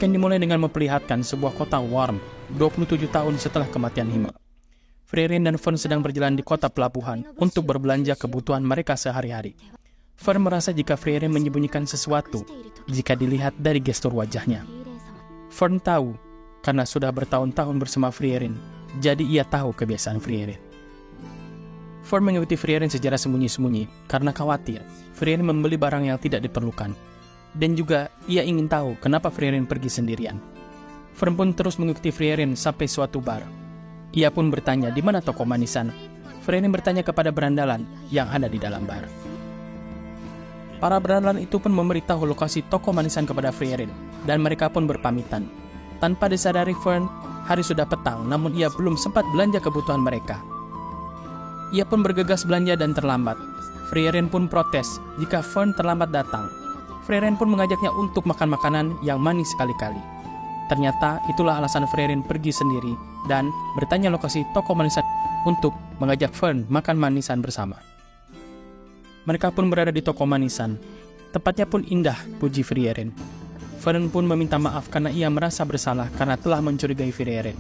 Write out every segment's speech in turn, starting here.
akan dimulai dengan memperlihatkan sebuah kota Worm 27 tahun setelah kematian Himmel. Frieren dan Fern sedang berjalan di kota pelabuhan untuk berbelanja kebutuhan mereka sehari-hari. Fern merasa jika Frieren menyembunyikan sesuatu jika dilihat dari gestur wajahnya. Fern tahu karena sudah bertahun-tahun bersama Frieren, jadi ia tahu kebiasaan Frieren. Fern mengikuti Frieren secara sembunyi-sembunyi karena khawatir Frieren membeli barang yang tidak diperlukan. Dan juga ia ingin tahu kenapa Frieren pergi sendirian. Fern pun terus mengikuti Frieren sampai suatu bar. Ia pun bertanya di mana toko manisan. Frieren bertanya kepada berandalan yang ada di dalam bar. Para berandalan itu pun memberitahu lokasi toko manisan kepada Frieren, dan mereka pun berpamitan. Tanpa disadari Fern, hari sudah petang, namun ia belum sempat belanja kebutuhan mereka. Ia pun bergegas belanja dan terlambat. Frieren pun protes jika Fern terlambat datang. Frieren pun mengajaknya untuk makan makanan yang manis sekali-kali. Ternyata itulah alasan Frieren pergi sendiri dan bertanya lokasi toko manisan untuk mengajak Fern makan manisan bersama. Mereka pun berada di toko manisan. Tempatnya pun indah, puji Frieren. Fern pun meminta maaf karena ia merasa bersalah karena telah mencurigai Frieren.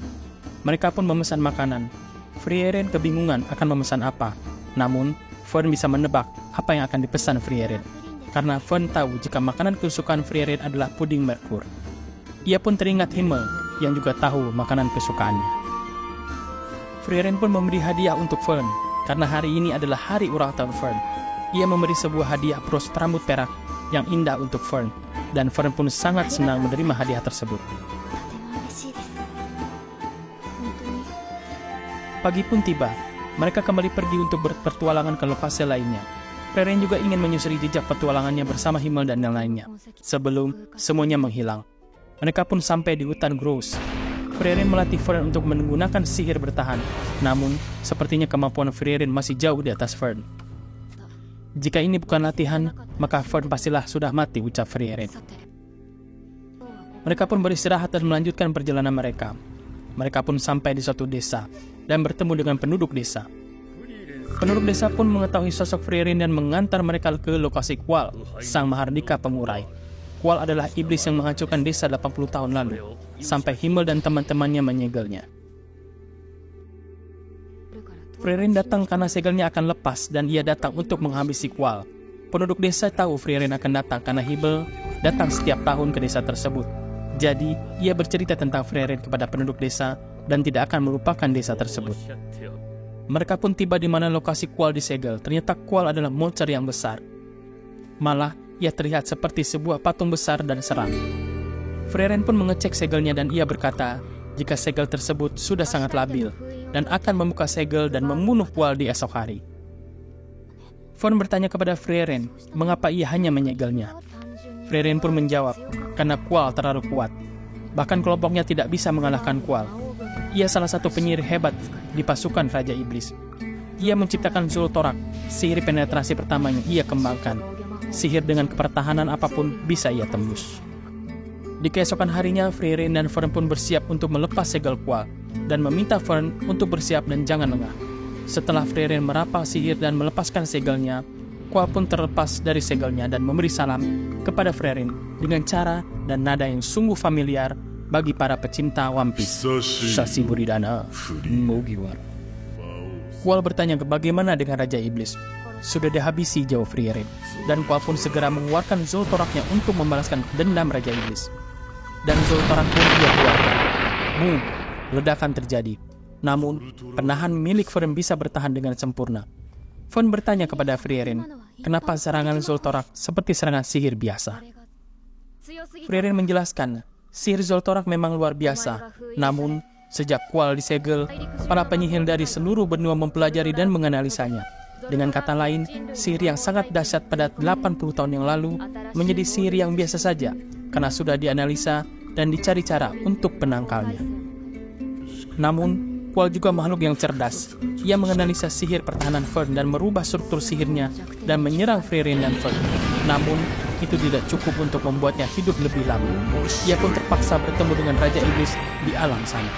Mereka pun memesan makanan. Frieren kebingungan akan memesan apa. Namun, Fern bisa menebak apa yang akan dipesan Frieren. Karena Fern tahu jika makanan kesukaan Frieren adalah puding Merkur. Ia pun teringat Himmel yang juga tahu makanan kesukaannya. Frieren pun memberi hadiah untuk Fern karena hari ini adalah hari ulang tahun Fern. Ia memberi sebuah hadiah bros rambut perak yang indah untuk Fern, dan Fern pun sangat senang menerima hadiah tersebut. Pagi pun tiba, mereka kembali pergi untuk berpetualangan ke lokasi lainnya. Frieren juga ingin menyusuri jejak petualangannya bersama Himmel dan yang lainnya, sebelum semuanya menghilang. Mereka pun sampai di hutan Gross. Frieren melatih Fern untuk menggunakan sihir bertahan, namun sepertinya kemampuan Frieren masih jauh di atas Fern. Jika ini bukan latihan, maka Fern pastilah sudah mati, ucap Frieren. Mereka pun beristirahat dan melanjutkan perjalanan mereka. Mereka pun sampai di suatu desa dan bertemu dengan penduduk desa. Penduduk desa pun mengetahui sosok Frieren dan mengantar mereka ke lokasi Qual, sang mahardika pengurai. Qual adalah iblis yang menghancurkan desa 80 tahun lalu, sampai Himmel dan teman-temannya menyegelnya. Frieren datang karena segelnya akan lepas dan ia datang untuk menghabisi Qual. Penduduk desa tahu Frieren akan datang karena Himmel datang setiap tahun ke desa tersebut. Jadi, ia bercerita tentang Frieren kepada penduduk desa dan tidak akan melupakan desa tersebut. Mereka pun tiba di mana lokasi Qual disegel. Ternyata Qual adalah monster yang besar. Malah, ia terlihat seperti sebuah patung besar dan seram. Frieren pun mengecek segelnya dan ia berkata, jika segel tersebut sudah sangat labil dan akan membuka segel dan membunuh Qual di esok hari. Fern bertanya kepada Frieren, mengapa ia hanya menyegelnya. Frieren pun menjawab, karena Qual terlalu kuat. Bahkan kelompoknya tidak bisa mengalahkan Qual. Ia salah satu penyihir hebat di pasukan Raja Iblis. Ia menciptakan Zultorak, sihir penetrasi pertama yang ia kembangkan. Sihir dengan kepertahanan apapun bisa ia tembus. Di keesokan harinya, Frieren dan Fern pun bersiap untuk melepas segel Qual dan meminta Fern untuk bersiap dan jangan lengah. Setelah Frieren merapal sihir dan melepaskan segelnya, Qual pun terlepas dari segelnya dan memberi salam kepada Frieren dengan cara dan nada yang sungguh familiar bagi para pecinta One Piece. Sashi Buridana Mugiwara. Qual bertanya bagaimana dengan Raja Iblis. Sudah dihabisi, jawab Frieren. Dan Qual pun segera mengeluarkan Zultoraknya untuk membalaskan dendam Raja Iblis. Dan Zultorak pun dia keluarkan. Boom, ledakan terjadi. Namun, penahan milik Fern bisa bertahan dengan sempurna. Fern bertanya kepada Frieren, kenapa serangan Zultorak seperti serangan sihir biasa? Frieren menjelaskan, sihir Zultorak memang luar biasa. Namun, sejak Qual disegel, para penyihir dari seluruh benua mempelajari dan menganalisanya. Dengan kata lain, sihir yang sangat dahsyat pada 80 tahun yang lalu menjadi sihir yang biasa saja karena sudah dianalisa dan dicari cara untuk penangkalnya. Namun, Qual juga makhluk yang cerdas. Ia menganalisa sihir pertahanan Fern dan merubah struktur sihirnya dan menyerang Frieren dan Fern. Namun, itu tidak cukup untuk membuatnya hidup lebih lama. Ia pun terpaksa bertemu dengan Raja Iblis di alam sana.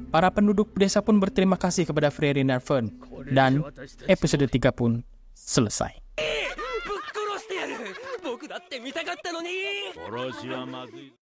Para penduduk desa pun berterima kasih kepada Frieren dan Fern. Dan episode 3 pun selesai. 見たかったのに。殺しはまずい。